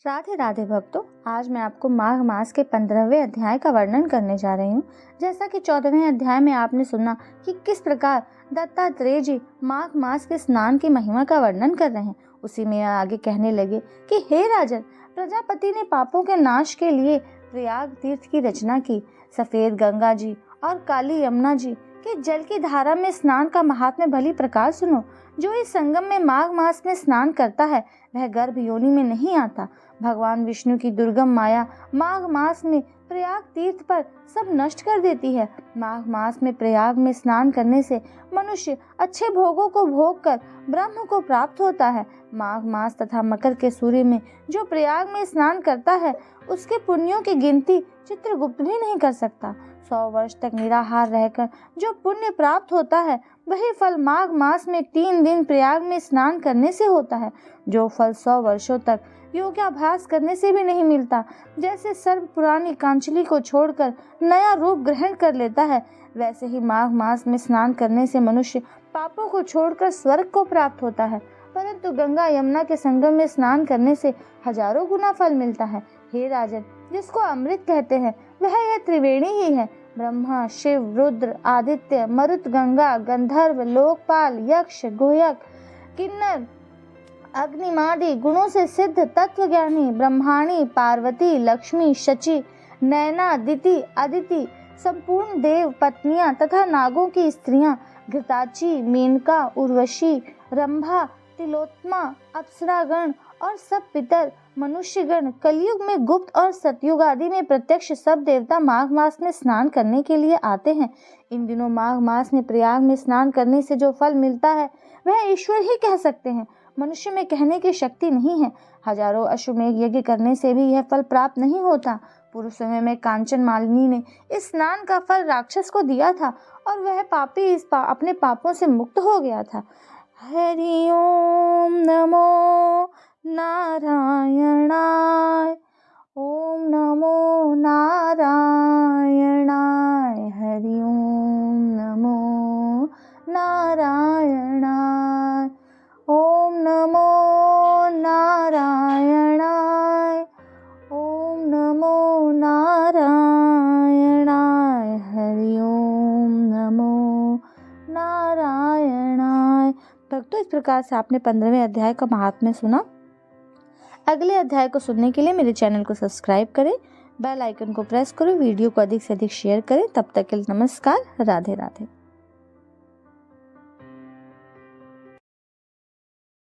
राधे राधे भक्तों, आज मैं आपको माघ मास के 15वें अध्याय का वर्णन करने जा रही हूँ। जैसा कि 14वें अध्याय में आपने सुना कि किस प्रकार दत्तात्रेय जी माघ मास के स्नान की महिमा का वर्णन कर रहे हैं, उसी में आगे कहने लगे कि हे राजन, प्रजापति ने पापों के नाश के लिए प्रयाग तीर्थ की रचना की। सफेद गंगा जी और काली यमुना जी के जल की धारा में स्नान का महात्म्य भली प्रकार सुनो। जो इस संगम में माघ मास में स्नान करता है वह गर्भ योनि में नहीं आता। भगवान विष्णु की दुर्गम माया माघ मास में प्रयाग तीर्थ पर सब नष्ट कर देती है। माघ मास में प्रयाग में स्नान करने से मनुष्य अच्छे भोगों को भोग कर ब्रह्म को प्राप्त होता है। माघ मास तथा मकर के सूर्य में जो प्रयाग में स्नान करता है उसके पुण्यों की गिनती चित्रगुप्त भी नहीं कर सकता। 100 वर्ष तक निराहार रहकर जो पुण्य प्राप्त होता है वही फल माघ मास में 3 दिन प्रयाग में स्नान करने से होता है, जो फल 100 वर्षों तक योगाभ्यास करने से भी नहीं मिलता। जैसे सर्व पुरानी कांचली को छोड़कर नया रूप ग्रहण कर लेता है, वैसे ही माघ मास में स्नान करने से मनुष्य पापों को छोड़कर स्वर्ग को प्राप्त होता है। परंतु गंगा यमुना के संगम में स्नान करने से हजारों गुना फल मिलता है। हे राजन, जिसको अमृत कहते हैं वह यह त्रिवेणी ही है। ब्रह्मा, शिव, रुद्र, आदित्य, मरुत, गंगा, गंधर्व, लोकपाल, यक्ष, गुह्यक, किन्नर, अग्निमादि गुणों से सिद्ध तत्वज्ञानी ब्रह्माणी, पार्वती, लक्ष्मी, शची, नैना, दिति, अदिति, संपूर्ण देव पत्नियां तथा नागों की स्त्रियां, घृताची, मेनका, उर्वशी, रंभा, तिलोत्तमा, अप्सरागण और सब पितर, मनुष्यगण, कलयुग में गुप्त और सतयुग आदि में प्रत्यक्ष सब देवता माघ मास में स्नान करने के लिए आते हैं। इन दिनों माघ मास में प्रयाग में स्नान करने से जो फल मिलता है वह ईश्वर ही कह सकते हैं, मनुष्य में कहने की शक्ति नहीं है। हजारों अश्वमेध यज्ञ करने से भी यह फल प्राप्त नहीं होता। पूर्व समय में कांचन मालिनी ने इस स्नान का फल राक्षस को दिया था और वह पापी अपने पापों से मुक्त हो गया था। हरि ओम नमो नारायणाय, ओम नमो नारायणाय, हरि ओम नमो नारायणाय, ओम नमो नारायणाय, ओम नमो नारायणाय, हरि ओम नमो नारायणाय। भक्तों, इस प्रकार से आपने 15वें अध्याय का महात्म्य सुना। अगले अध्याय को सुनने के लिए मेरे चैनल को सब्सक्राइब करें, बेल आइकन को प्रेस करें, वीडियो को अधिक से अधिक शेयर करें। तब तक के लिए नमस्कार, राधे राधे।